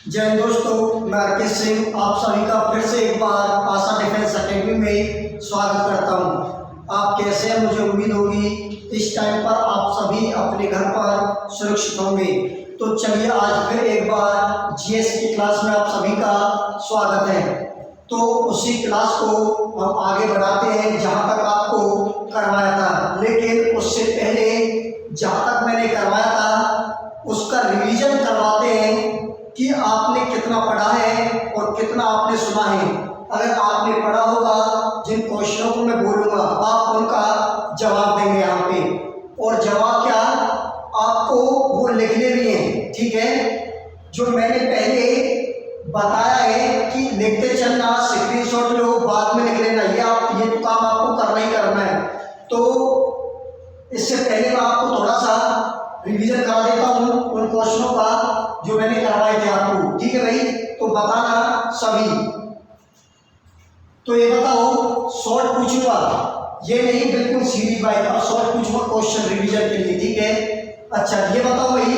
जय हिंद दोस्तों, मैं अर्पित सिंह आप सभी का फिर से एक बार आशा डिफेंस अकेडमी में स्वागत करता हूं। आप कैसे हैं? मुझे उम्मीद होगी इस टाइम पर आप सभी अपने घर पर सुरक्षित होंगे। तो चलिए आज फिर एक बार जीएस की क्लास में आप सभी का स्वागत है। तो उसी क्लास को हम आगे बढ़ाते हैं जहां तक आपको करवाया था, लेकिन उससे पहले जहां तक मैंने करवाया था उसका रिवीजन करवाते हैं कि आपने कितना पढ़ा है और कितना आपने सुना है। अगर आपने पढ़ा होगा, जिन क्वेश्चनों को मैं बोलूँगा आप उनका जवाब देंगे यहाँ पे, और जवाब क्या आपको वो लिखने भी हैं, ठीक है। जो मैंने पहले बताया है कि लिखते चलना, स्क्रीनशॉट लो, बाद में लिख लेना, ये तो काम आपको करना ही करना है। तो इससे पहले मैं आपको थोड़ा सा रिवीजन करा देता हूँ उन क्वेश्चनों का जो मैंने करवाए थे आपको, ठीक है भाई। तो बताना सभी। तो ये बताओ, शॉर्ट पूछूंगा, ये नहीं बिल्कुल सीरीज वाइज, और शॉर्ट पूछूंगा क्वेश्चन रिवीजन के लिए, ठीक है। अच्छा ये बताओ भाई,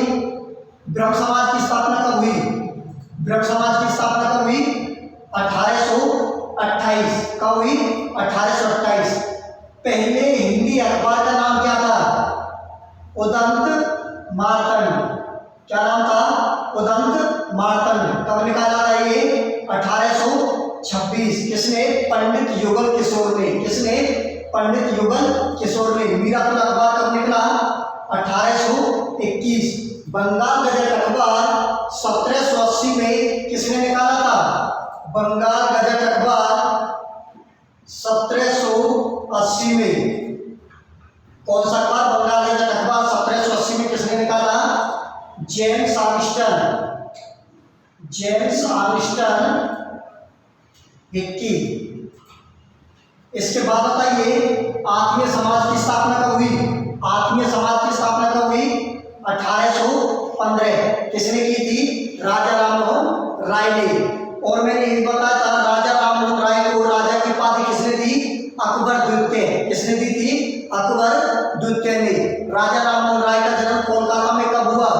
ब्रह्म समाज की स्थापना कब हुई? ब्रह्म समाज की स्थापना कब हुई? 1828। कब हुई? 1828। पहले हिंदी अखबार का नाम क्या था? उदंत मार्तंड। क्या नाम था? उदंत मार्तंड। कब निकाला था ये? 1826। किसने? पंडित युगल किशोर ने। किसने? पंडित युगल किशोर ने। मीरापुर अखबार कब निकला? 1821। बंगाल गजट अखबार 1780 में किसने निकाला था? बंगाल गजट अखबार 1780 में। कौन सा अखबार? बंगाल गजट अखबार 1780 में किसने निकाला? James Armstrong. James Armstrong 21। इसके बाद बताइए, आत्मीय समाज की स्थापना कब हुई? आत्मीय समाज की स्थापना कब हुई? 1815। किसने की थी? राजा राममोहन राय ने। और मैंने ये बताया था, राजा राममोहन राय को राजा की उपाधि किसने दी? अकबर द्वितीय। किसने दी थी? अकबर द्वितीय ने। राजा राममोहन राय का जन्म कोलकाता में कब हुआ?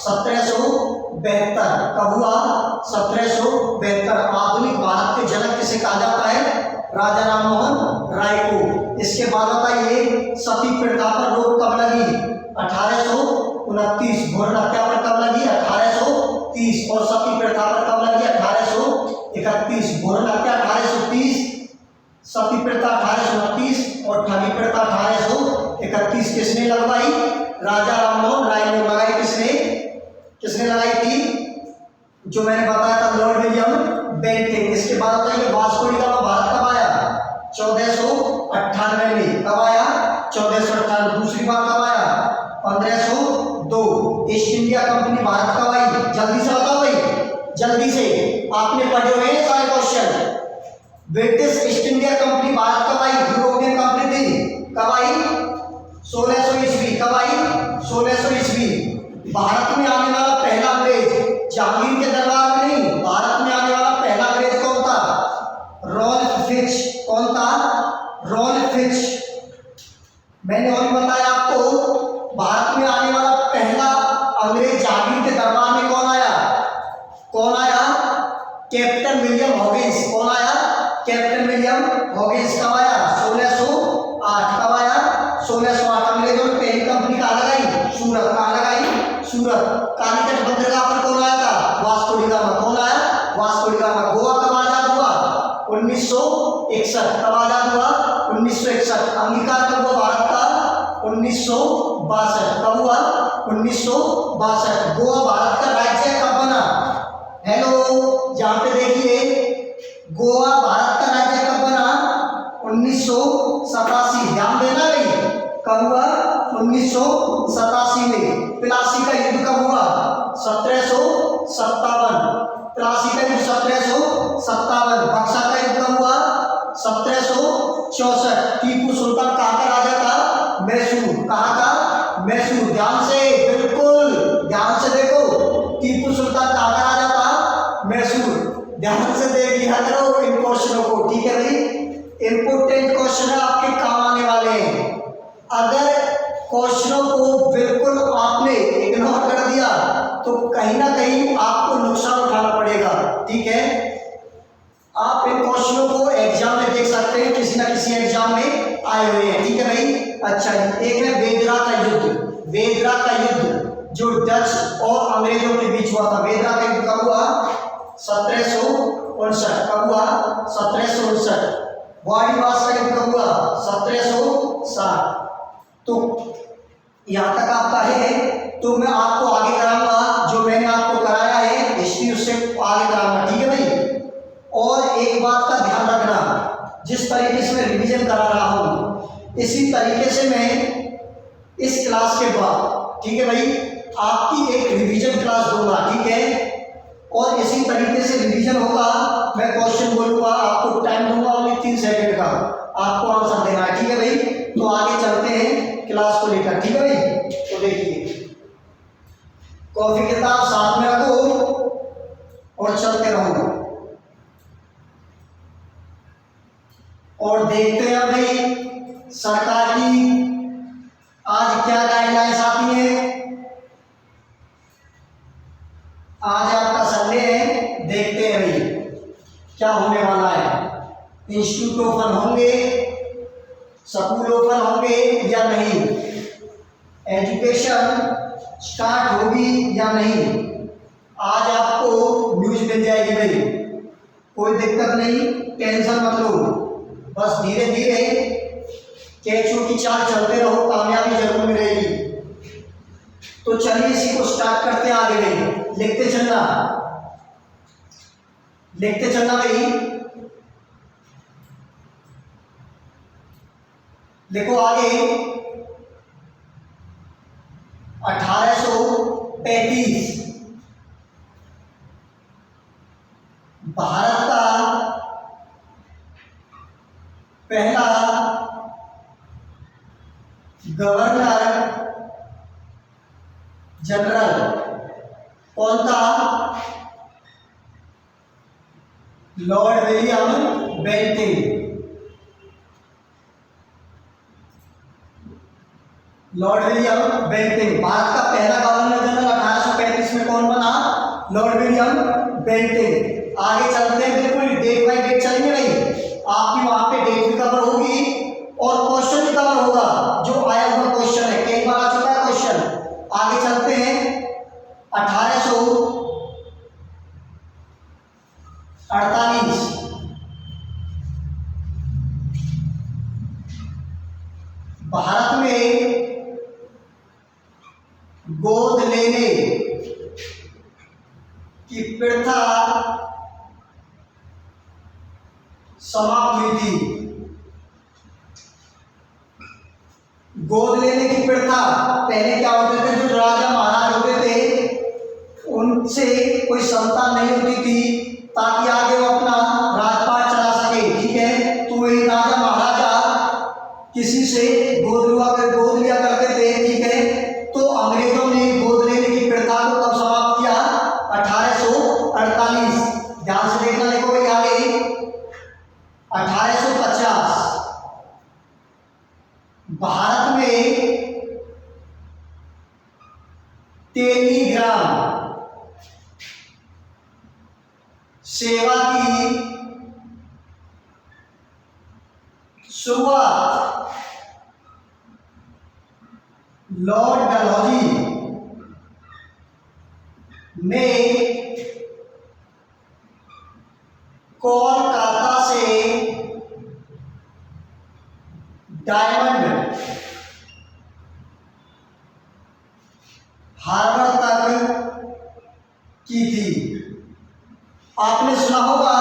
1772। कब हुआ? 1772। आधुनिक भारत के जनक किसे कहा जाता है? राजा राममोहन राय को। इसके बाद बताइए, सती प्रथा पर रोक कब लगी? 1829। भ्रूण हत्या पर कब लगी? 1830। और सती प्रथा पर कब लगी? 1831। भ्रूण हत्या 1830, सती प्रथा 1829 और ठगी प्रथा 1831। किसने लगवाई? राजा राममोहन राय ने। लगाई किसने? किसने लगाई थी? जो मैंने बताया था, लॉर्ड विलियम बेंटिक। इसके बाद बताइए, वास्को डी गामा भारत कब आया? 1498 में। कब आया? 1498। दूसरी बार कब आया? 1502। ईस्ट इंडिया कंपनी भारत कब आई? जल्दी से बताओ भाई, जल्दी से। आपने पढ़े हुए हैं सारे question. British east India company Bharat कब आई? यूरोपियन कंपनी थी। कब आई? 1600 ईस्वी। कब आई? 1600 ईस्वी। भारत में आने वाला पहला अंग्रेज जहांगीर के दरबार में नहीं, भारत में आने वाला पहला अंग्रेज कौन था? Ralph Fitch. कौन था? Ralph Fitch. मैंने और बताया आपको, भारत में आने वाला पहला अंग्रेज जहांगीर के दरबार में कौन आया? कौन आया? Captain William Hawkins. कौन आया? Captain William Hawkins. कब आया? 1608। कब आया? 1608। अंग्रेजों ने पहली कंपनी कहाँ लगाई? सूरत। कहाँ लगाई? सूरत। कालीकट बंदरगाह पर कौन आया था? Vasco D gamma. कौन आया? Vasco D gamma. गोवा कब आजाद हुआ? 1961। कब आजाद हुआ? 1961। अंगीकार कब हुआ भारत का? 1962। कब हुआ? 1962। गोवा भारत का राज्य कब बना? हेलो, यहाँ पे देखिए, गोवा भारत का राज्य कब बना? 1987। ध्यान देना भाई, कब हुआ? 1987 में। प्लासी का युद्ध कब हुआ? 1757। प्लासी का युद्ध 1757। बक्सर का युद्ध कब हुआ? 1764। टीपू सुल्तान कहाँ का राजा था? मैसूर। कहाँ का? मैसूर। ध्यान से, बिल्कुल ध्यान से देखो, टीपू सुल्तान कहाँ का राजा था? मैसूर। ध्यान से देख लिया करो इन क्वेश्चनों को, ठीक है भाई। इंपोर्टेंट क्वेश्चन है, आपके काम आने वाले हैं। अगर क्वेश्चनों को बिल्कुल आपने इग्नोर कर दिया तो कहीं ना कहीं आपको नुकसान उठाना डच और अंग्रेजों के बीच हुआ था। वेदरा का युद्ध कब हुआ? 1759। कब हुआ? 1759। वाड़ीवास का युद्ध कब हुआ? 1760। तो यहाँ तक आपका है। तो मैं आपको आगे कराऊंगा, जो मैंने आपको कराया है हिस्ट्री उससे आगे कराऊंगा, ठीक है भाई। और एक बात का ध्यान रखना, जिस तरीके से मैं रिवीजन करा रहा हूँ इसी तरीके से मैं इस क्लास के बाद, ठीक है भाई, आपकी एक रिवीजन क्लास दूंगा, ठीक है। और इसी तरीके से रिवीजन होगा। मैं क्वेश्चन बोलूंगा, आपको टाइम दूंगा ओनली 3 सेकंड का, आपको आंसर देना है, ठीक है भाई। तो आगे चलते हैं क्लास को लेकर, ठीक है भाई। तो देखिए, कॉपी किताब साथ में रखो और चलते रहो और देखते हैं भाई सरकार की आज क्या गाइडलाइंस आती है। आज आपका संडे है, देखते हैं भाई क्या होने वाला है। इंस्टीट्यूट ओपन होंगे, स्कूल ओपन होंगे या नहीं, एजुकेशन स्टार्ट होगी या नहीं, आज आपको न्यूज मिल जाएगी भाई। कोई दिक्कत नहीं, टेंशन मत लो, बस धीरे धीरे केचुओं की चाल चलते रहो, कामयाबी जरूर मिलेगी। तो चलिए इसी को स्टार्ट करते हैं आगे भाई। लिखते चलना, लिखते चलना भाई। देखो आगे 1835 भारत का पहला गवर्नर जनरल कौन था? Lord William Bentinck. Lord William Bentinck Bharat का पहला गवर्नर जनरल 1835 में कौन बना? Lord William Bentinck. आगे चलते हैं, बिल्कुल डेट बाई डेट चलेंगे भाई। आपकी वहां पे डेट भी कवर होगी और क्वेश्चन भी कवर होगा, जो आया हुआ क्वेश्चन है, कई बार आ चुका है क्वेश्चन। आगे चलते हैं 1848 भारत में गोद लेने की प्रथा समाप्त हुई थी। गोद लेने की प्रथा, पहले क्या होते थे, जो राजा महाराज होते थे उनसे कोई संतान नहीं होती थी, ताकि आगे वो अपना राजपाट चला सके, ठीक है। तो वही राजा महाराजा किसी से गोद लिया करते थे, ठीक है। तो अंग्रेजों ने गोद लेने की प्रथा को कब समाप्त किया? 1848। ध्यान से देखना, देखो भाई आगे 1850 भारत में टेलीग्राम सेवा की शुरुआत लॉर्ड डलहौजी ने कोलकाता से डायमंड हार्बर तक की थी। आपने सुना होगा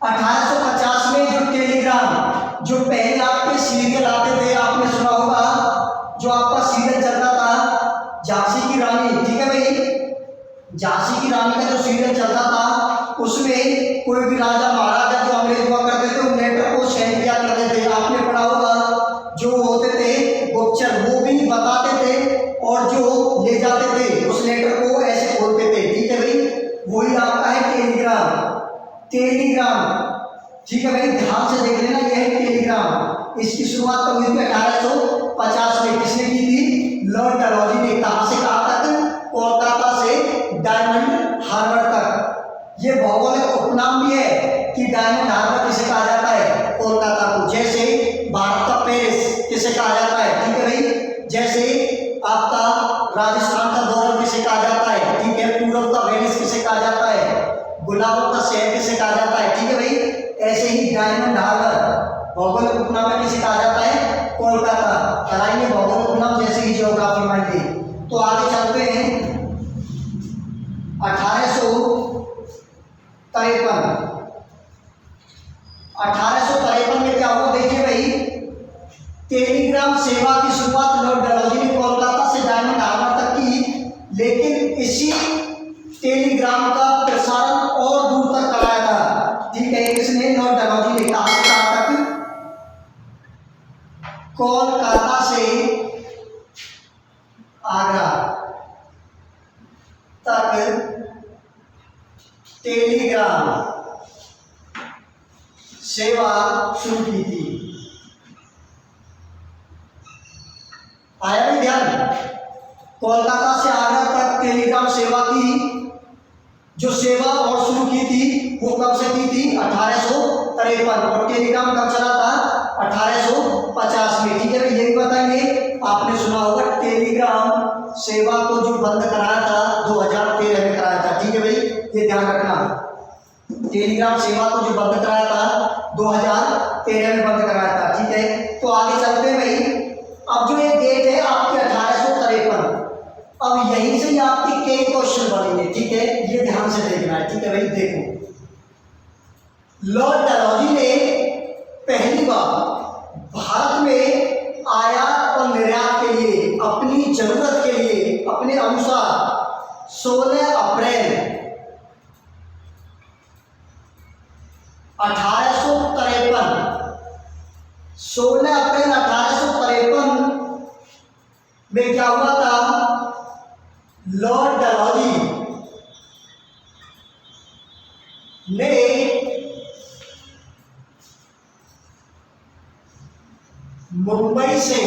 1850 में जो टेलीग्राम, जो पहले आपके सीरियल आते थे, आपने सुना होगा, जो आपका सीरियल चलता था झांसी की रानी, ठीक है भाई। झांसी की रानी का जो सीरियल चलता था उसमें कोई भी राजा महाराजा जो अंग्रेज हुआ करते थे उन लेटर को सेंड किया करते थे। आपने पढ़ा होगा, जो होते थे गुप्तचर वो भी बताते थे और जो ले जाते थे उस लेटर को ऐसे खोलते थे, ठीक है भाई। वही आपका है टेलीग्राम। टेलीग्राम, ठीक है भाई, ध्यान से देख लेना, यह है टेलीग्राम। इसकी शुरुआत कब हुई थी? 1850 में। किसने की थी? लॉर्ड डलहौजी ने। कहां से कहां तक? कोलकाता से डायमंड हार्बर तक। ये भौगोलिक उपनाम भी है कि डायमंड हार्बर किसे कहा जाता है? कोलकाता को। जैसे भारत का पेरिस किसे कहा जाता है, ठीक है भाई। जैसे आपका राजस्थान का गुलाबों का शहर किसे कहा जाता है, ठीक है भाई। ऐसे ही डायमंड हार्बर भौगोलिक उपनाम में किसे कहा जाता है, कोलकाता। कराइए भौगोलिक उपनाम जैसे ही ज्योग्राफी माइंड की। तो आगे चलते हैं 1853 में क्या हुआ देखिए भाई, टेलीग्राम सेवा की शुरुआत लॉर्ड डलहौजी ने कोलकाता से डायमंड हार्बर तक की, लेकिन इसी टेलीग्राम का प्रसारण और दूर तक कराया था, ठीक है। किसने, लॉर्ड डलहौजी ने। कहा तक, कोलकाता से आगरा तक टेलीग्राम सेवा शुरू की थी। आया भी ध्यान, कोलकाता से आगरा तक टेलीग्राम सेवा की जो सेवा और शुरू की थी वो कब से की थी, 1853। और टेलीग्राम कब चला था, 1850 में, ठीक है। ये भी बताएंगे, आपने सुना होगा टेलीग्राम सेवा को जो बंद कराया था 2013 में कराया था, ठीक है भाई, ये ध्यान रखना। टेलीग्राम सेवा को जो बंद कराया था 2013 में बंद कराया था, ठीक है। तो आगे चलते हैं भाई। अब जो ये डेट है आपकी 1853, अब यहीं से ही आपके कई क्वेश्चन बनेंगे, ठीक है, ये ध्यान से देखना है, ठीक है भाई। देखो, लॉर्ड डलहौजी ने पहली बार भारत में आयात और निर्यात के लिए, अपनी जरूरत के लिए, अपने अनुसार 16 अप्रैल 1853 16 अप्रैल 1853 में क्या हुआ था, लॉर्ड डलहौजी ने मुंबई से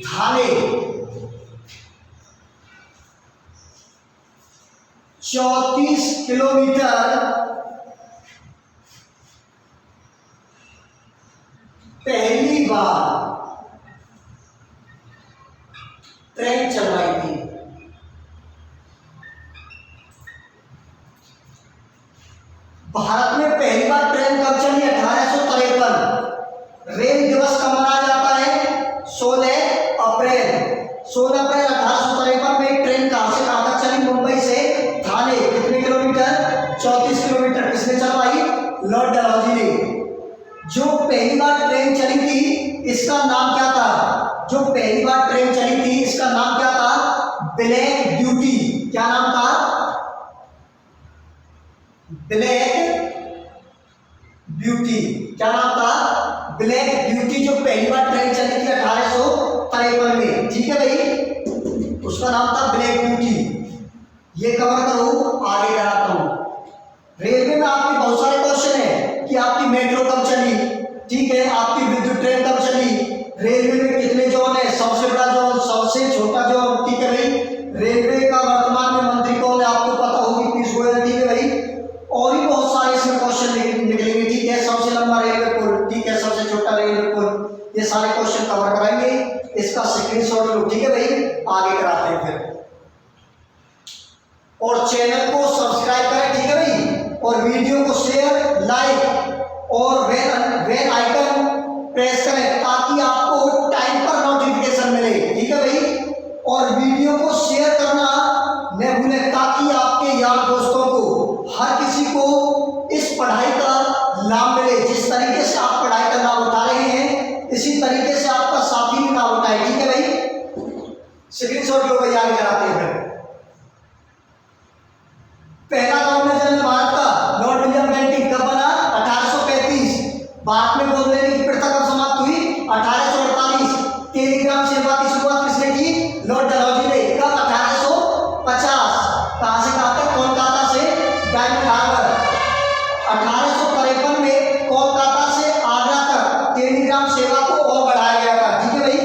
थाने 34 किलोमीटर पहली बार ट्रेन चलवाई थी। भारत में पहली बार ट्रेन कब चली, 1853। रेल दिवस कब मनाया जाता है, 16 अप्रैल 1853 में ट्रेन कहां से कहां तक चली, मुंबई से थाने, कितने किलोमीटर, 34 किलोमीटर। किसने चलवाई, लॉर्ड डलहौजी ने। जो पहली बार ट्रेन चली थी इसका नाम क्या था, जो पहली बार ट्रेन चली थी इसका नाम क्या था, ब्लैक ब्यूटी। क्या नाम था, ब्लैक ब्यूटी। क्या नाम था, ब्लैक ब्यूटी। जो पहली बार ट्रेन चली थी 1853 में, ठीक है भाई, उसका नाम था ब्लैक ब्यूटी। ये कवर करो, आगे कराता हूं। रेलवे में आपके बहुत सारे क्वेश्चन है कि आपकी मेट्रो कब चली, ठीक है, आपकी विद्युत ट्रेन कब चली, रेलवे में कितने जोन है, सबसे बड़ा जोन, सबसे छोटा जोन, ठीक है भाई। रेलवे का वर्तमान में मंत्री कौन है, आपको पता होगी, पीयूष गोयल, ठीक है भाई। और भी बहुत सारे इसमें क्वेश्चन निकलेंगे, ठीक है। सबसे लंबा रेलवे पुल, ठीक है, सबसे छोटा रेलवे पुल, ये सारे क्वेश्चन कवर कराएंगे। इसका स्क्रीनशॉट लो, ठीक है भाई, आगे कराते हैं फिर। और चैनल को सब्सक्राइब करें, ठीक है भाई, और वीडियो को शेयर, लाइक और बेल आइकन प्रेस करें ताकि आपको टाइम पर नोटिफिकेशन मिले, ठीक है भाई। और वीडियो को शेयर करना न भूलें ताकि आपके यार दोस्तों को, हर किसी को इस पढ़ाई का लाभ मिले। जिस तरीके से आप पढ़ाई का लाभ उठा रहे हैं इसी तरीके से आपका साथी भी लाभ उठाए, ठीक है भाई। स्क्रीनशॉट लो भाई, आगे कराते हैं। पहला गवर्नर जनरल भारत का लॉर्ड विलियम बेंटिंक कब बना, 1835। भारत में बोल देने की प्रथा कब समाप्त हुई, 1848। टेलीग्राम सेवा की शुरुआत किसने की, लॉर्ड डलहौजी ने। कब, 1850। कहां से कहां तक, कोलकाता से डायमंड हार्बर। 1853 में कोलकाता से आगरा तक टेलीग्राम सेवा को और बढ़ाया गया था, ठीक है भाई।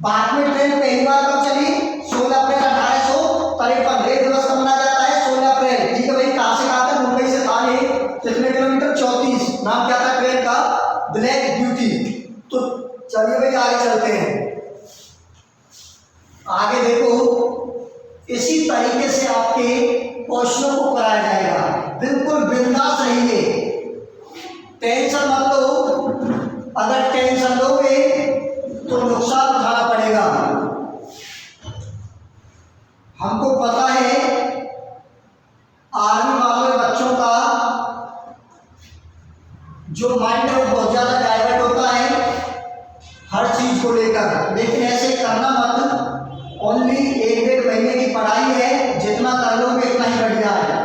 भारत में ट्रेन पहली बार कब चली, 16 अप्रैल 1853। रेल दिवस कब मनाया जाता है, 16 अप्रैल, ठीक है भाई। कहां से कहां तक, मुंबई से थाने, कितने किलोमीटर, 34। नाम क्या था ट्रेन का, ब्लैक ब्यूटी। तो चलिए भाई आगे चलते हैं। आगे देखो, इसी तरीके से आपके क्वेश्चनों को कराया जाएगा। बिल्कुल बिंदास रहिए, टेंशन मत लो। अगर टेंशन लोगे तो नुकसान उठाना पड़ेगा। हमको पता है आर्मी वाले बच्चों का जो माइंड है वो बहुत ज्यादा डाइवर्ट होता है हर चीज को लेकर, लेकिन ऐसे करना मत। ओनली 1-1.5 महीने की पढ़ाई है, जितना कर लोगे इतना ही बढ़िया है।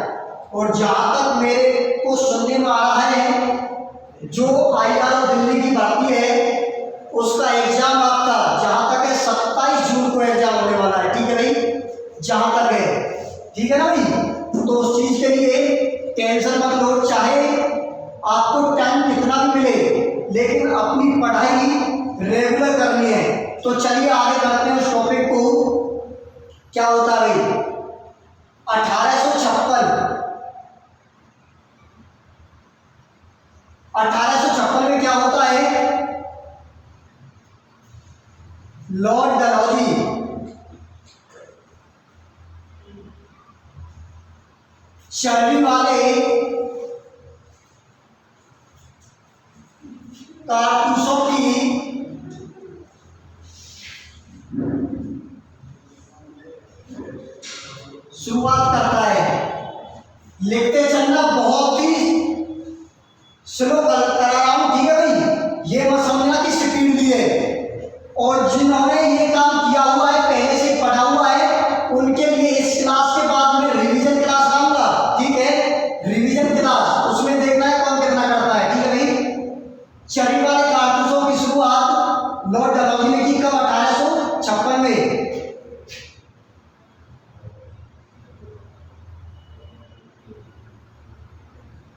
और जहां तक मेरे को सुनने में आ रहा है, जो IRO दिल्ली की भर्ती है उसका एग्जाम आपका जहां तक है 27 जून को एग्जाम होने वाला है। ठीक है भाई, जहां तक है, ठीक है ना भाई। तो उस चीज के लिए टेंशन मत लो, चाहे आपको टाइम कितना भी मिले, लेकिन अपनी पढ़ाई रेगुलर करनी है। तो चलिए आगे करते हैं उस टॉपिक को। क्या होता है भाई 1856 में क्या होता है, लॉर्ड डलहौजी चर्बी वाले कारतूसों की शुरुआत करता है। लिखते चलना बहुत ही स्लो करा रहा हूं, ठीक है भाई, ये मत समझना कि स्पीड ली है। और जिन्होंने ये काम किया हुआ है, पहले से पढ़ा हुआ है, उनके लिए इस क्लास के बाद में रिवीजन क्लास लाऊंगा। ठीक है, रिवीजन क्लास, उसमें देखना है कौन कितना करता है। ठीक है भाई, चरी वाले कारतूसों की शुरुआत लॉर्ड डलहौजी ने की कब, 1856 में।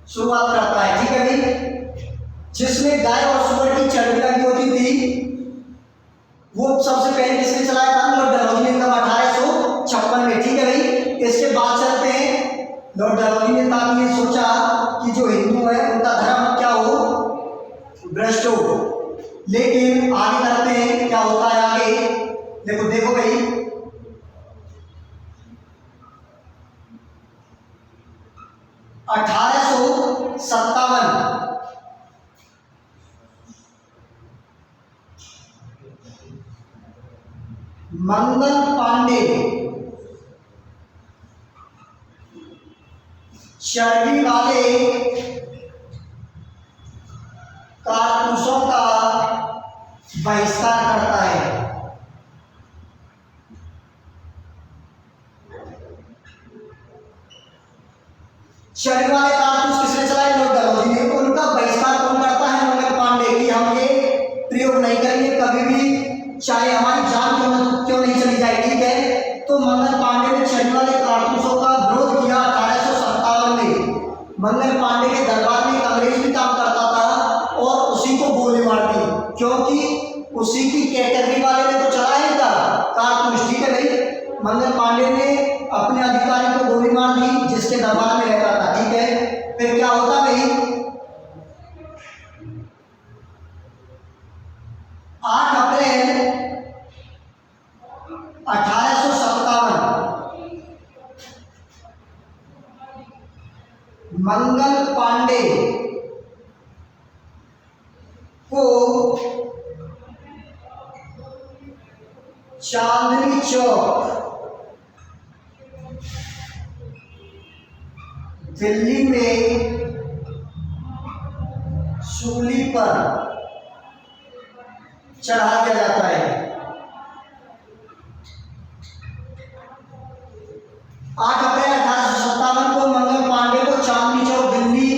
शुरुआत करता है, ठीक है भाई। जिसमें गाय और सुअर की चर्बी लगी होती थी, वो सबसे पहले किसने चलाया था, लॉर्ड डलहौजी ने, कब, 1856 में। ठीक है भाई, इसके बाद चलते हैं। लॉर्ड डलहौजी ने ताकि ये सोचा कि जो हिंदू है उनका धर्म क्या हो, भ्रष्ट हो। लेकिन आगे करते हैं, क्या होता है आगे, देखो देखो भाई, 1857 मंगल पांडे चर्बी वाले कारतूसों का बहिष्कार करता है। चर्बी वाले कारतूस किसने चलाए, लॉर्ड डलहौजी ने। उनका बहिष्कार कौन करता है, मंगल पांडे, कि हम ये प्रयोग नहीं करेंगे कभी भी, चाहे हमारी जान क्यों नहीं चली जाए। ठीक है, तो मंगल पांडे ने चर्बी वाले कारतूसों का विरोध किया 1857 में। मंगल पांडे के दरबार में एक अंग्रेज भी काम करता था और उसी को गोली मार दी, क्योंकि उसी की कैटेगरी वाले ने तो चलाया ही था कारतूस। ठीक है भाई, मंगल पांडे ने अपने अधिकारी को गोली मार दी जिसके दरबार में रहता था। ठीक है, फिर क्या होता भाई, 8 अप्रैल 1857 मंगल पांडे को चांदनी चौक दिल्ली में सूली पर चढ़ा दिया जाता है। 8 अप्रैल 1857 को मंगल पांडे को चांदनी चौक दिल्ली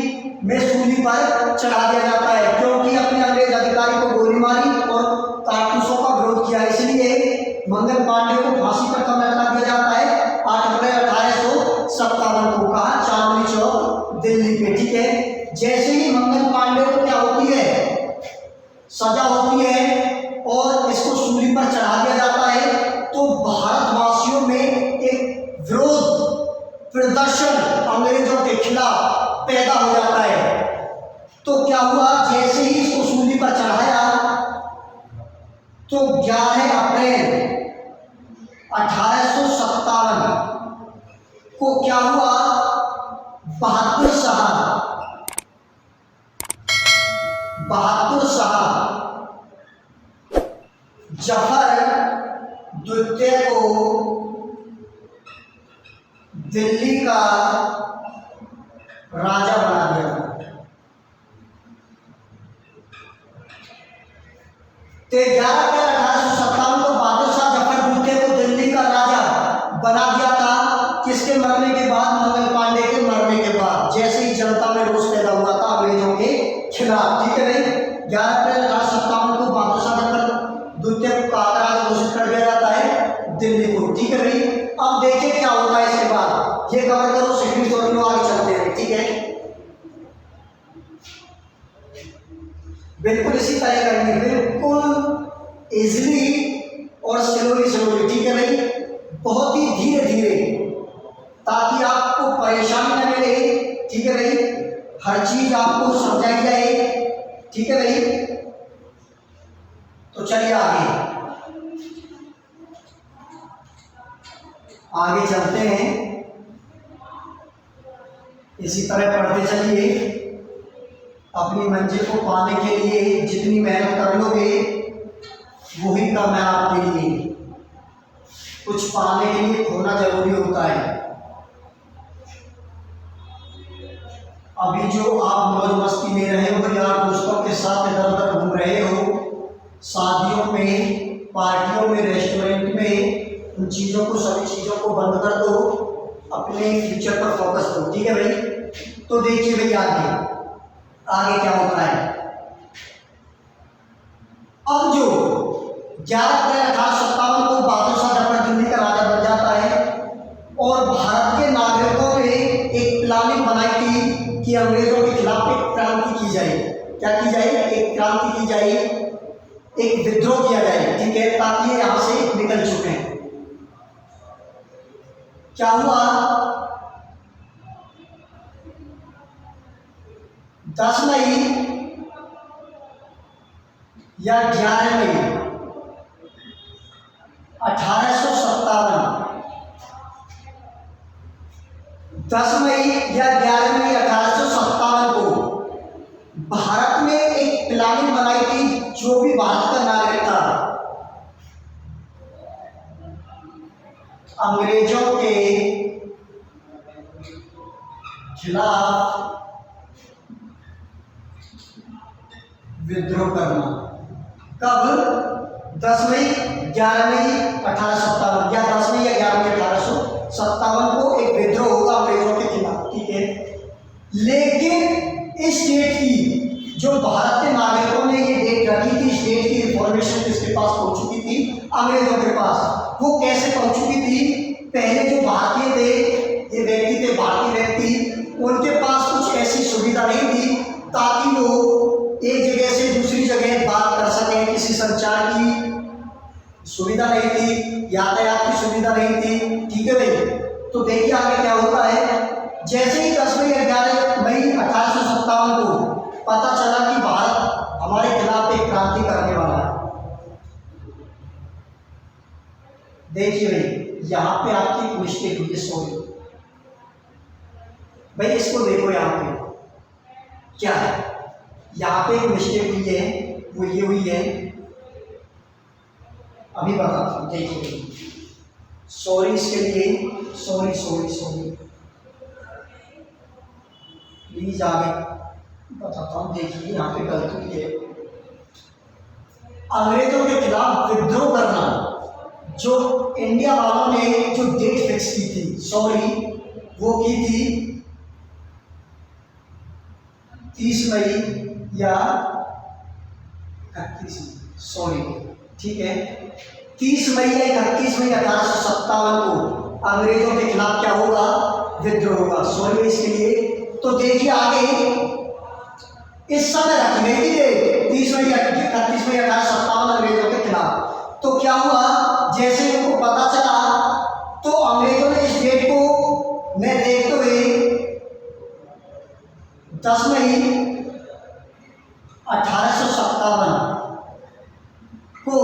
में सूली पर चढ़ा दिया जाता है, क्योंकि अपने अंग्रेज अधिकारी को गोली मारी और कारतूसों का विरोध किया। इसलिए मंगल पांडे को फांसी पर कब लटका दिया जाता है, 8 अप्रैल 1857 को, कहा, चांदनी चौक दिल्ली पे। ठीक है, जैसे ही मंगल पांडे को क्या होती है, सजा होती है और इसको सूली पर चढ़ा दिया जाता है, तो भारतवासियों में एक विरोध प्रदर्शन अंग्रेजों के खिलाफ पैदा हो जाता है। तो क्या हुआ, जैसे ही इसको सूली पर चढ़ाया तो 11 अप्रैल 1857 को क्या हुआ, बहादुर शाह जफर द्वितीय को दिल्ली का राजा बना दिया। तो 11 अप्रैल 1857 को बहादुर शाह जफर द्वितीय को दिल्ली का राजा बना दिया था। किसके मरने के बाद, मंगल पांडे के मरने के बाद, जैसे ही जनता में रोष पैदा हुआ था अंग्रेजों के खिलाफ। ठीक है भाई, 11 अप्रैल 1857 को बहादुर शाह जफर द्वितीय को राजा घोषित कर दिया जाता है दिल्ली को। ठीक है भाई, अब देखिए क्या होता है इसके बाद, ये कवर करो, सेकंड स्टोरी में आगे चलते हैं। ठीक है, बिल्कुल इसी तरह करेंगे, बिल्कुल इजीली और स्लोली। ठीक है भाई, बहुत ही धीरे धीरे, ताकि आपको परेशानी न मिले। ठीक है भाई, हर चीज आपको समझाई जाए। ठीक है भाई, तो चलिए आगे चलते हैं। इसी तरह पढ़ते चलिए। अपनी मंजिल को पाने के लिए जितनी मेहनत कर लोगे वही कम है आपके लिए। कुछ पाने के लिए खोना जरूरी होता है। अभी जो आप मौज मस्ती में रहे हो, यार दोस्तों के साथ इधर उधर घूम रहे हो, शादियों में, पार्टियों में, रेस्टोरेंट में, उन चीज़ों को, सभी चीज़ों को बंद कर दो, अपने फ्यूचर पर फोकस दो। ठीक है भाई, तो देखिए भाई आगे क्या होता है। अब जो 11 अप्रैल 1857 को बहादुर शाह जफर दिल्ली का राजा बन जाता है और भारत के नागरिकों ने एक प्लानिंग बनाई थी कि अंग्रेजों के खिलाफ एक क्रांति की जाए। क्या की जाए? एक क्रांति की जाए, एक विद्रोह किया जाए। ठीक है, ताकि ये यहां से निकल चुके हैं। क्या हुआ, 10 मई या 11 मई 1857, 10 मई या 11 मई 1857 को भारत में एक प्लानिंग बनाई थी। जो भी भारत का नागरिक था, अंग्रेजों के खिलाफ विद्रोह करना। कब? 10 मई 11 मई 1857 या 10 मई या 11 मई 1857 को एक विद्रोह होगा अंग्रेजों के खिलाफ। ठीक है, लेकिन इस डेट की, जो भारत के नागरिकों ने ये डेट रखी थी, इस डेट की इंफॉर्मेशन किसके पास पहुंच चुकी थी? अंग्रेजों के पास। वो कैसे पहुंच चुकी थी? पहले जो भारतीय थे, ये व्यक्ति थे, भारतीय व्यक्ति, उनके पास कुछ ऐसी सुविधा नहीं थी ताकि वो एक जगह से दूसरी जगह बात कर सकें। किसी संचार की सुविधा नहीं थी, यातायात की सुविधा नहीं थी। ठीक है भाई, तो देखिए आगे क्या होता है। जैसे ही 10 मई 11 मई 1857 को पता चला कि भारत हमारे खिलाफ एक क्रांति करने वाला है। देखिए भाई, यहाँ पे आपकी एक मिस्टेक हुई है। सॉरी भाई, इसको देखो, यहाँ पे क्या है, यहाँ पे एक मिस्टेक हुई है, वो ये हुई है, अभी बताता हूँ। देखिए, सॉरी इसके लिए, सॉरी प्लीज, आगे बताता हूँ। देखिए यहाँ पे गलती हुई है। अंग्रेजों के खिलाफ विद्रोह करना, जो इंडिया वालों ने जो डेट फिक्स की थी, सॉरी, वो की थी 30 मई या 31 मई, सॉरी, ठीक है, 30 मई या 31 मई 1857 को अंग्रेजों के खिलाफ क्या होगा? विद्रोह होगा। सॉरी इसके लिए। तो देखिए आगे इस समय रखने की डेट 30 मई या 31 मई 1857 अंग्रेजों के खिलाफ। तो क्या हुआ, जैसे उनको पता चला तो अंग्रेजों ने इस डेट को में देखते हुए 10 मई 1857 को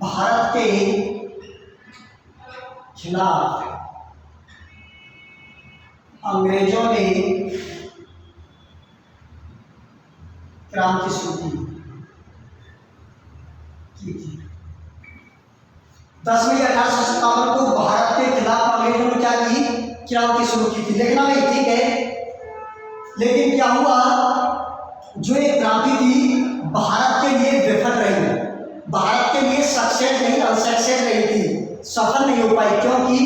भारत के खिलाफ अंग्रेजों ने क्रांति शुरू की थी। 10 मई 1857 को भारत के खिलाफ अंग्रेजों ने क्या की? क्रांति शुरू की थी। लिखना भाई ठीक है। लेकिन क्या हुआ, जो ये क्रांति थी भारत के लिए विफल रही, भारत के लिए सक्सेस नहीं, अनसक्सेस रही थी, सफल नहीं हो पाई। क्योंकि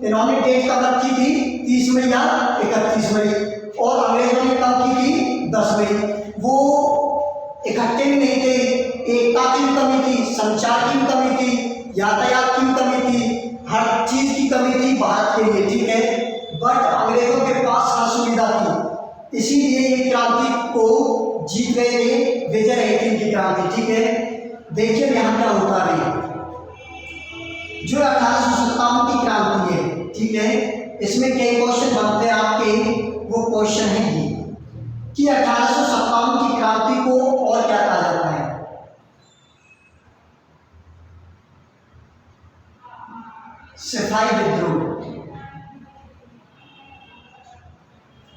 इन्होंने डेट कब रखी थी? 30 मई या 31 मई, और अंग्रेजों ने कब की थी? 10 मई। वो इकट्ठे भी नहीं थे, एकता की भी कमी थी, संचार की भी कमी थी, यातायात की भी कमी थी, हर चीज की कमी थी भारत के लिए, ठीक है। बट अंग्रेजों के पास हर सुविधा थी, इसीलिए ये क्रांति को जीत गए थे, विजय रही थी इनकी क्रांति, ठीक है। देखिए यहाँ क्या होता है, जो 1857 की क्रांति है, ठीक है, इसमें कई क्वेश्चन बनते हैं आपके। वो क्वेश्चन है ये कि 1857 की क्रांति को और क्या कहा जाता है? सिपाही विद्रोह।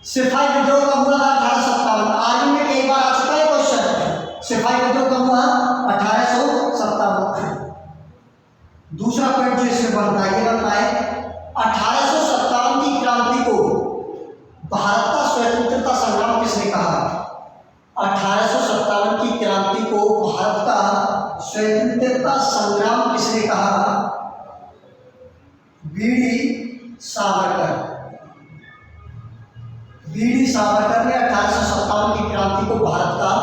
सिपाही विद्रोह कब हुआ था? 1857। आर्मी में कई बार आ चुका है क्वेश्चन, सिपाही विद्रोह कब हुआ? 1857। दूसरा पॉइंट जो इसमें बनता है, ये बनता है 1857 की क्रांति को भारत का स्वतंत्रता संग्राम किसने कहा? 1857 की क्रांति को भारत का स्वतंत्रता संग्राम किसने कहा? बीडी सावरकर। बीडी सावरकर ने 1857 की क्रांति को भारत का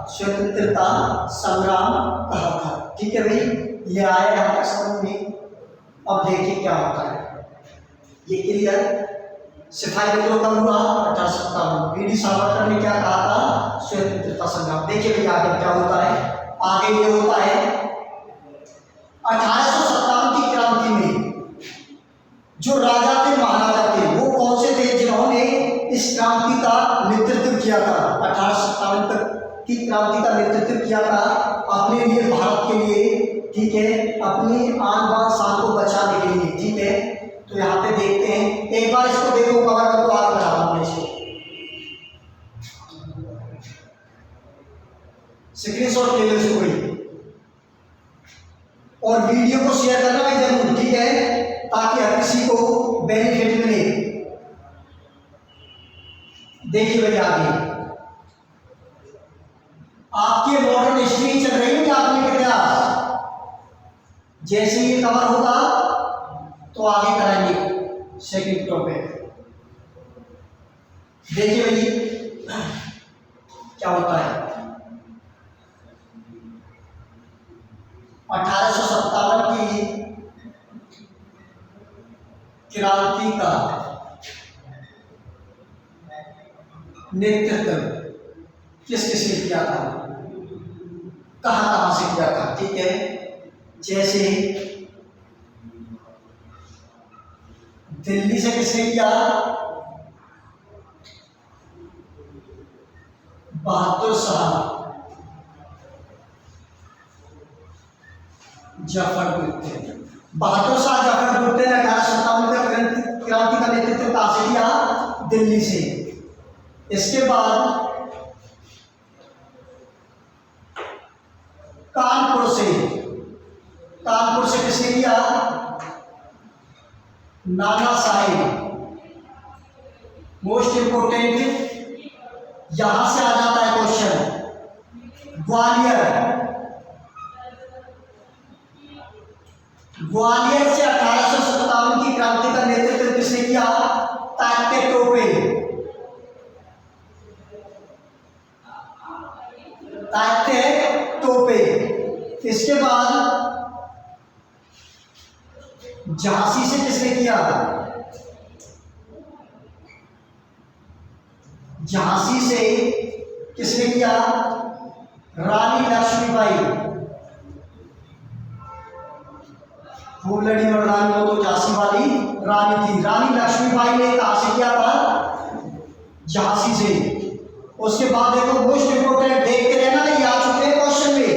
स्वतंत्रता संग्राम कहा था, ठीक है भाई। ये आया यहाँ तक समझ में। अब देखिए क्या होता है, ये क्लियर। सिपाही विद्रोह कब हुआ? 1857। बीडी सावरकर ने क्या कहा था? स्वतंत्रता संग्राम। देखिए भैया आगे क्या होता है, आगे ये होता है 1857 की क्रांति में जो राजा थे, महाराजा थे, वो कौन से थे जिन्होंने इस क्रांति का नेतृत्व किया था? 1857 तक की क्रांति का नेतृत्व किया था अपने लिए, भारत के लिए, ठीक है, अपनी आन बान शान को बचाने के लिए, ठीक है। तो यहाँ पे देखते हैं, एक बार इसको देखो, कवर कर दो, आगे बढ़ा दो इसको, स्क्रीनशॉट ले लो इसको भाई, और वीडियो को शेयर करना भाई जरूर, ठीक है, ताकि हर किसी को बेनिफिट मिले। देखिए भाई आगे आपकी मॉडर्न हिस्ट्री चल रही है, आपने इतिहास जैसे ये कवर होगा तो आगे कराएंगे सेकंड टॉपिक। देखिए भाई क्या होता है, 1857 की क्रांति का नेतृत्व किस किसने किया था, कहां से किया था, ठीक है। जैसे दिल्ली से किसने किया? बहादुर शाह जफर गुर्ते। बहादुर शाह जफर गुर्ते ने 1857 का क्रांति का नेतृत्व कहां से किया? दिल्ली से। इसके बाद कानपुर से किसने किया? नाना साहेब। मोस्ट इंपोर्टेंट, यहां से आ जाता है क्वेश्चन। ग्वालियर से 1857 की क्रांति का नेतृत्व किसने किया? तात्या टोपे। तात्या टोपे। इसके बाद झांसी से किसने किया? झांसी से किसने किया? रानी लक्ष्मीबाई। खूब लड़ी मर्दानी हो तो झांसी वाली रानी थी। रानी लक्ष्मीबाई ने कहां से किया था? झांसी से। उसके बाद देखो मोस्ट इंपोर्टेंट, देखते रहना, ये आ चुके हैं क्वेश्चन में।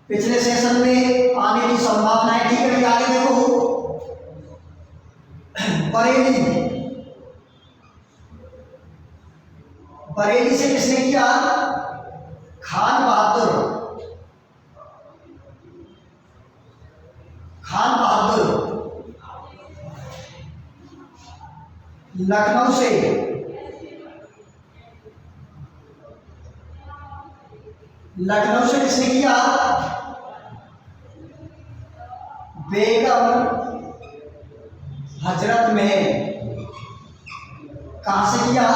पिछले सेशन में आने की संभावना है। ठीक है भैया, आगे देखो बरेली, बरेली से किसने किया? खान बहादुर, खान बहादुर। लखनऊ से, लखनऊ से किसने किया? बेगम हजरत महल। कहां से किया?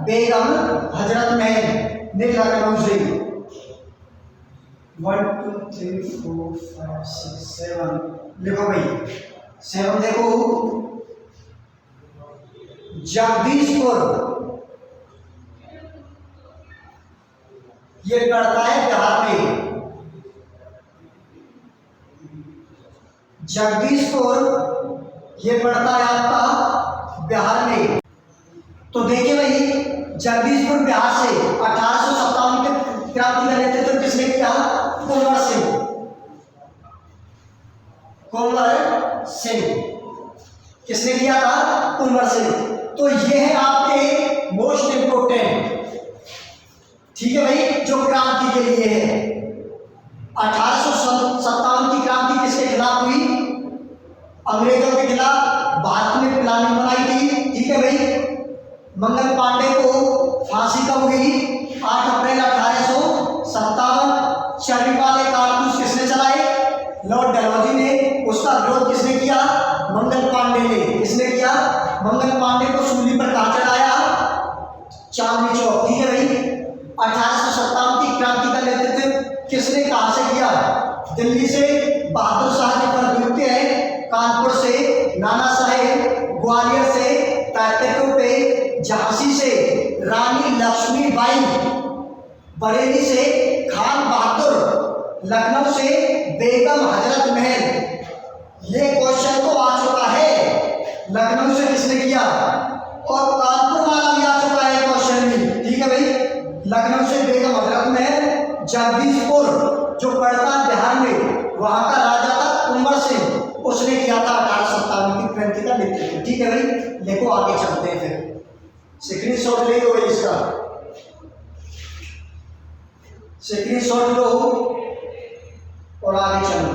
बेगम हजरत महल ने लखनऊ से। 1 2 3 4 5 6 7 लिखो भाई। 7 देखो, जगदीशपुर, ये पड़ता है बिहार में। जगदीशपुर ये पड़ता है आपका बिहार में। तो देखिए भाई, जगदीशपुर बिहार से 1857 के क्रांति का नेतृत्व किसने किया? कुंवर सिंह, कुंवर सिंह। किसने किया था? कुंवर सिंह। तो ये है आपके मोस्ट इंपोर्टेंट, ठीक है भाई, जो क्रांति के लिए है। 1857 की क्रांति किसके खिलाफ हुई? अंग्रेजों के खिलाफ। भारत में प्लानिंग बनाई थी, ठीक है भाई। मंगल पांडे को फांसी कब हुई? 8 अप्रैल 1857। चर्बी वाले कारतूस किसने चलाए? लॉर्ड डलहौजी ने। उसका विरोध किसने किया? मंगल पांडे ने। किसने किया? मंगल पांडे को सूली पर कहां चढ़ाया? चांदनी चौक, ठीक है भाई। 1857 की क्रांति का नेतृत्व किसने कहां से किया? दिल्ली से बहादुर शाह जी पर नृत्य है, कानपुर से नाना साहेब, ग्वालियर से तात्या पे, झांसी से रानी लक्ष्मीबाई, बरेली से खान बहादुर, लखनऊ से बेगम हजरत महल। ये क्वेश्चन तो आ चुका है। लखनऊ से किसने किया? और कानपुर वाला भी आ चुका है क्वेश्चन में, ठीक है भाई। लखनऊ से बेगम हजरत महल। जगदीशपुर जो पड़ता है बिहार में, वहां का राजा था कुंवर सिंह, उसने किया था 1857 की क्रांति का नेतृत्व, ठीक है भाई। देखो आगे चलते हैं, फिर स्क्रीनशॉट ले लो भाई इसका, स्क्रीनशॉट लो और आगे चलो।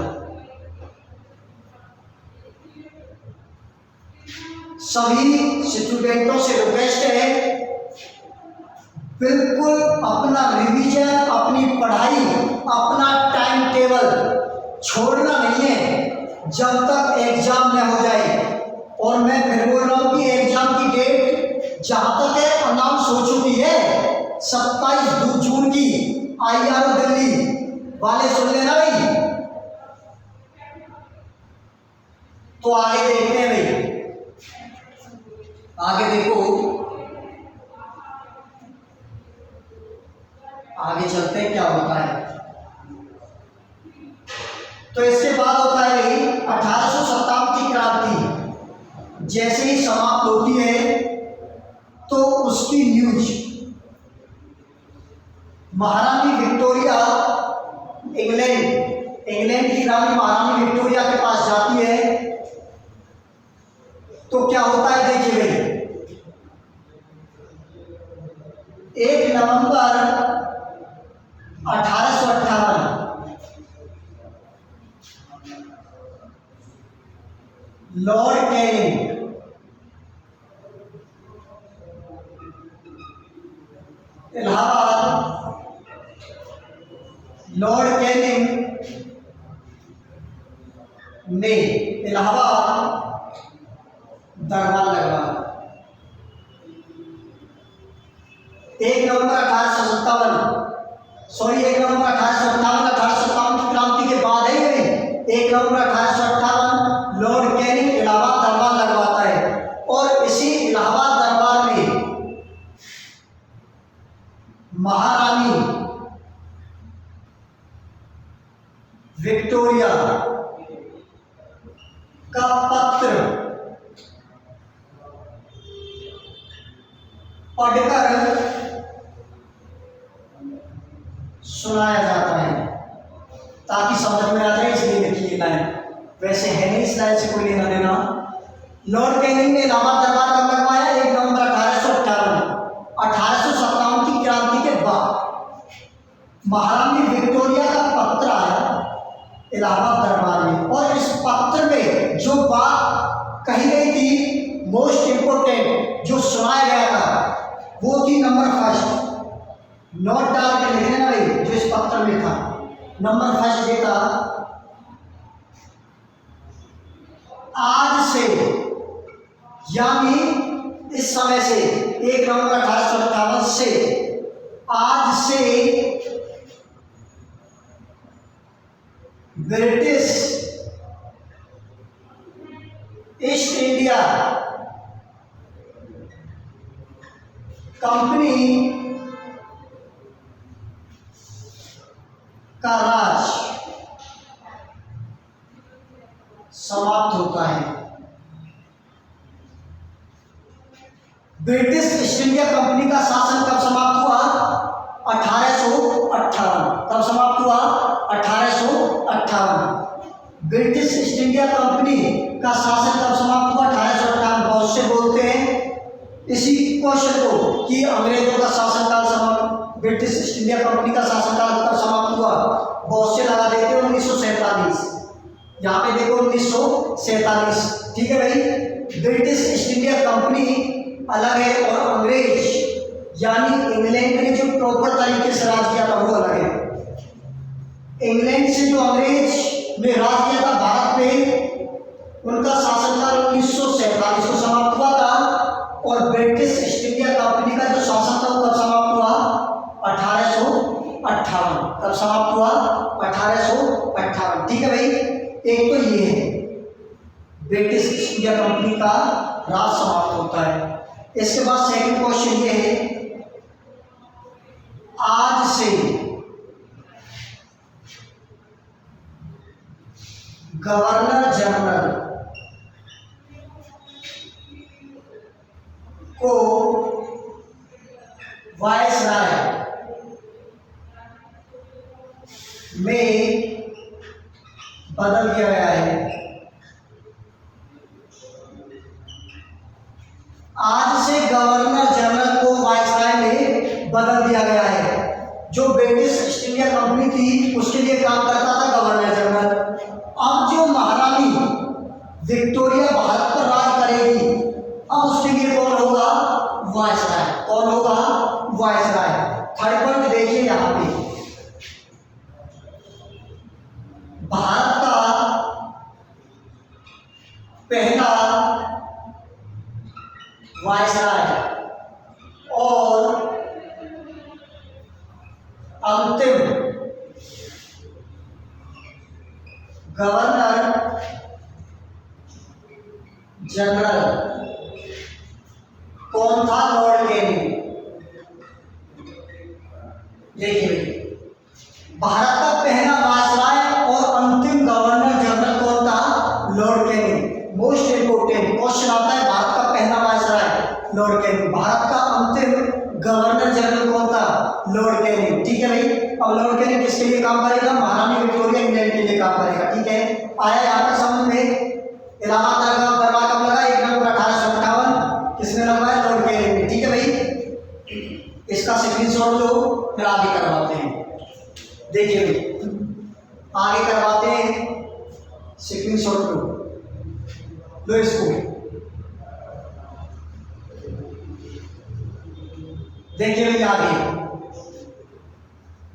सभी स्टूडेंटों से रिक्वेस्ट है, बिल्कुल अपना रिवीजन, अपनी पढ़ाई, अपना टाइम टेबल छोड़ना नहीं है जब तक एग्जाम न हो जाए। और मैं फिर बोल रहा हूं कि एग्जाम की डेट जहां तक है अनाउंस हो चुकी है, 27 जून की। IRO दिल्ली वाले सुन लेना भाई। तो आगे देखते हैं भाई, आगे देखो, आगे चलते हैं क्या होता है। तो इसके बाद होता है भाई 1857 की क्रांति जैसे ही समाप्त होती है तो उसकी न्यूज महारानी विक्टोरिया, इंग्लैंड की रानी महारानी विक्टोरिया के पास जाती है। तो क्या होता है देखिए भाई, 1 नवंबर 1858 Lord Canning Allahabad, Lord Canning ने इलाहाबाद दरबार लगवाया। 1 नवंबर 1857 की क्रांति के बाद है ये। 1 नवंबर 1858 लॉर्ड कैनिंग इलाहाबाद दरबार लगवाता है। और इसी इलाहाबाद दरबार में महारानी विक्टोरिया का पत्र पढ़कर सुनाया जाता है ताकि वैसे है नहीं, इस लाइन से कोई लेना देना। लॉर्ड कैनिंग ने इलाहाबाद दरबार कब लगवाया? 1 नवंबर 1858। 1857 की क्रांति के बाद महारानी विक्टोरिया का पत्र आया इलाहाबाद दरबार में, और इस पत्र में जो बात कही गई थी, मोस्ट इंपोर्टेंट जो सुनाया गया था, वो थी नंबर फर्स्ट। नोट डाल के लिखने ना भाई, जो इस पत्र में था। नंबर फर्स्ट ये था, आज से यानी इस समय से 1 नवंबर 1858 से, आज से ब्रिटिश ईस्ट इंडिया कंपनी का राज समाप्त होता है। ब्रिटिश ईस्ट इंडिया कंपनी का शासन कब समाप्त हुआ? 1858। कब समाप्त हुआ? 1858। ब्रिटिश ईस्ट इंडिया कंपनी का शासन कब समाप्त हुआ? 1858। बहुत से बोलते हैं इसी क्वेश्चन को कि अंग्रेजों का शासनकाल समाप्त, ब्रिटिश ईस्ट इंडिया कंपनी का शासनकाल कब समाप्त हुआ? बहुत से लगा देते हैं 1947। यहाँ पे देखो 1947, ठीक है भाई। ब्रिटिश ईस्ट इंडिया कंपनी अलग है और अंग्रेज यानी इंग्लैंड ने जो प्रॉपर तरीके से राज किया था वो अलग है। इंग्लैंड से जो अंग्रेज ने राज किया था भारत पे, उनका शासनकाल 1947 को समाप्त हुआ था, और ब्रिटिश ईस्ट इंडिया कंपनी का जो शासन था वो कब समाप्त हुआ? 1858। कब समाप्त हुआ? 1858, ठीक है भाई। एक तो ये है ब्रिटिश ईस्ट इंडिया कंपनी का राज समाप्त होता है। इसके बाद सेकंड क्वेश्चन ये है, आज से गवर्नर जनरल को वायसराय में बदल दिया गया है। आज से गवर्नर जनरल को वायसराय में बदल दिया गया है। जो ब्रिटिश ईस्ट इंडिया कंपनी थी उसके लिए काम करता था गवर्नर जनरल। अब जो महारानी विक्टोरिया भारत पर राज करेगी, अब उसके लिए कौन होगा? वायसराय। कौन होगा? वायसराय। थर्ड पॉइंट देखिए यहाँ पे, भारत का पहला वायसराय और अंतिम गवर्नर जनरल कौन था? Lord Canning. देखिए, भारत का पहला वायसराय और अंतिम गवर्नर जनरल कौन था? Lord Canning. Most important question आता है, भारत का पहला वायसराय लॉर्ड कैनिंग, भारत का अंतिम गवर्नर जनरल कौन था? लॉर्ड कैनिंग, ठीक है भाई। अब लॉर्ड कैनिंग किसके लिए काम करेगा? महारानी विक्टोरिया इंग्लैंड के लिए काम करेगा, ठीक है। आया यहाँ पर समझ में? इलाहाबाद दरबार कब लगा? 1 नवंबर 1858। किसने लगवाया? लॉर्ड कैनिंग ने, ठीक है भाई। इसका स्क्रीनशॉट लो, फिर आगे करवाते हैं। देखिए भाई, आगे करवाते हैं, स्क्रीनशॉट लो इसको। देखिए भाई,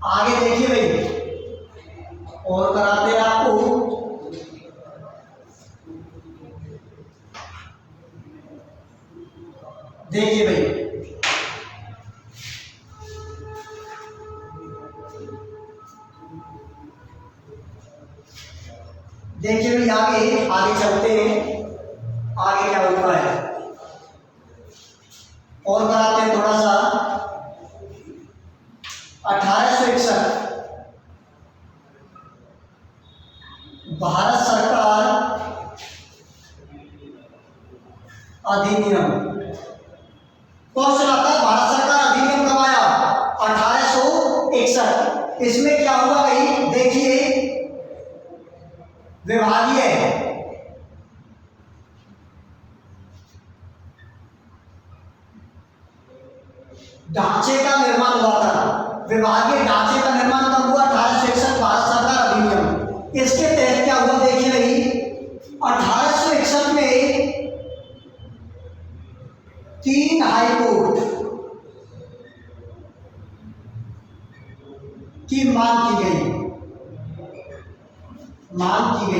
आगे देखिए भाई, और कराते हैं आपको। देखिए भाई, देखिए भाई, आगे चलते हैं, आगे क्या होता है और कराते हैं थोड़ा सा। 1861 भारत सरकार अधिनियम। क्वेश्चन आता है भारत सरकार अधिनियम कब आया? 1861। इसमें क्या हुआ भाई? देखिए, विभागीय ढांचे का निर्माण हुआ था। विभागीय ढांचे का निर्माण कब हुआ? 1861 भारत सरकार अधिनियम। इसके तहत क्या हुआ देखिए भाई, 1861 में 3 हाईकोर्ट की मांग की गई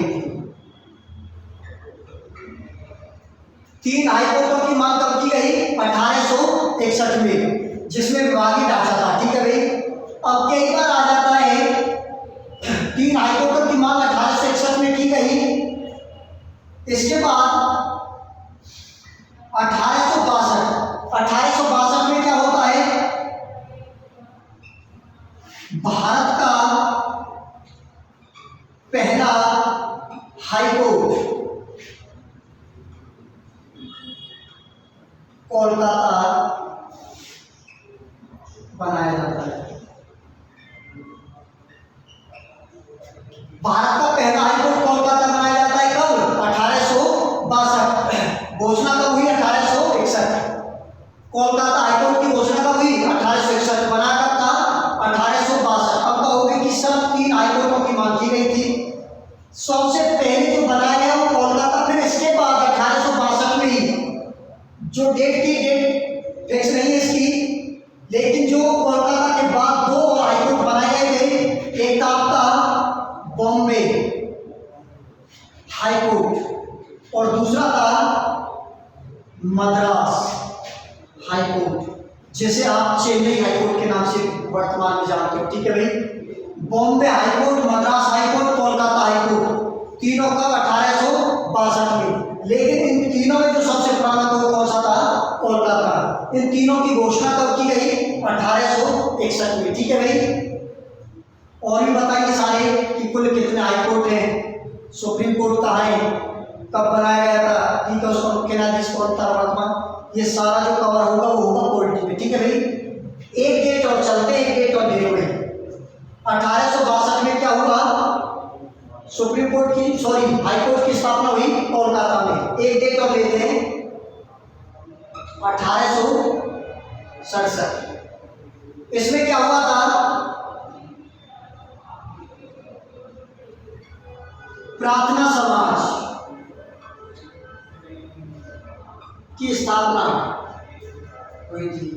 थी। 3 हाईकोर्टों की मांग कब की गई? 1861 में, जिसमें विभागीय ढांचा था। ठीक है भाई, अब कई बार आ जाता है 3 हाईकोर्टों की मांग 1861 में की गई, इसके बाद 1862 में क्या होता है? भारत का पहला हाईकोर्ट कोलकाता बनाया जाता है। भारत का पहला हाईकोर्ट कोलकाता बनाया जाता है कब? 1862। घोषणा कब हुई? 1861। कोलकाता हाईकोर्ट की घोषणा कब हुई? 1861। बना कब था? 1862। अब कहोगे कि सब 3 हाईकोर्टों की मांग की गई थी। सबसे पहले जो बनाया गया वो कोलकाता, फिर इसके बाद 1862 में ही, जो डेट थी, डेट फिक्स नहीं है इसकी, लेकिन जो कोलकाता के बाद 2 और हाईकोर्ट बनाए गए थे। एक आपका बॉम्बे हाईकोर्ट और दूसरा था मद्रास हाईकोर्ट, जिसे आप चेन्नई हाईकोर्ट के नाम से वर्तमान में जानते हो। ठीक है भाई, Bombay high court, Madras high court, Kolkata high court, तीनों कब? 1862 में। लेकिन इन तीनों में जो सबसे पुराना था वो कौन सा था? कोलकाता। इन तीनों की घोषणा कब की गई? 1861 में। ठीक है भाई, और भी बताएंगे सारे कि कुल कितने हाईकोर्ट हैं, सुप्रीम कोर्ट कहाँ है, कब बनाया गया था, ठीक है, उसका मुख्य न्यायाधीश कौन था वर्तमान, ये सारा जो कवर होगा वो होगा पॉलिटी में। ठीक है भाई, एक डेट और चलते हैं, एक डेट और दे रहे हैं। 1862 में क्या हुआ? सुप्रीम कोर्ट की, सॉरी, हाईकोर्ट की स्थापना हुई कोलकाता में। एक डेट और लेते हैं, 1867। इसमें क्या हुआ था? प्रार्थना समाज की स्थापना हुई थी।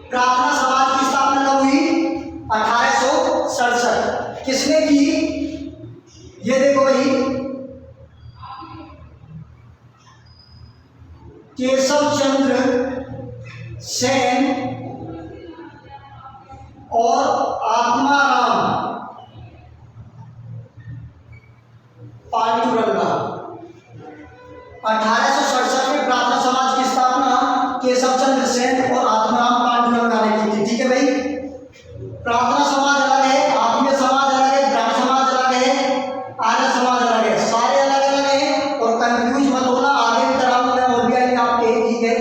प्रार्थना समाज की स्थापना कब हुई? 1867। किसने की? ये देखो भाई, केशव चंद्र सेन और आत्माराम पांडुरंगा। 1867 में प्रार्थना समाज की स्थापना केशव चंद्र सेन और आत्माराम पांडुरंगा ने की थी। ठीक है भाई, प्रार्थना समाज अलग है, आत्मीय समाज अलग है, ब्राह्मण समाज अलग है, आर्य समाज अलग है, सारे अलग अलग हैं। और कंफ्यूज मत होना, आगे भी कराऊंगा मैं और भी आएंगे आपके। ठीक है,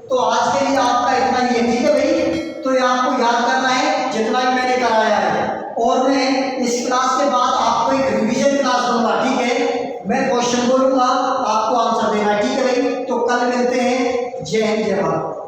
तो आज के लिए आपका इतना ही है। ठीक है भाई, तो ये आपको याद करना है जितना भी मैंने कराया है, और मैं इस क्लास के बाद आपको एक रिवीजन क्लास दूंगा। ठीक है, मैं क्वेश्चन बोलूंगा, आपको आंसर देना है। ठीक है भाई, तो कल मिलते हैं। जय हिंद, जय भारत।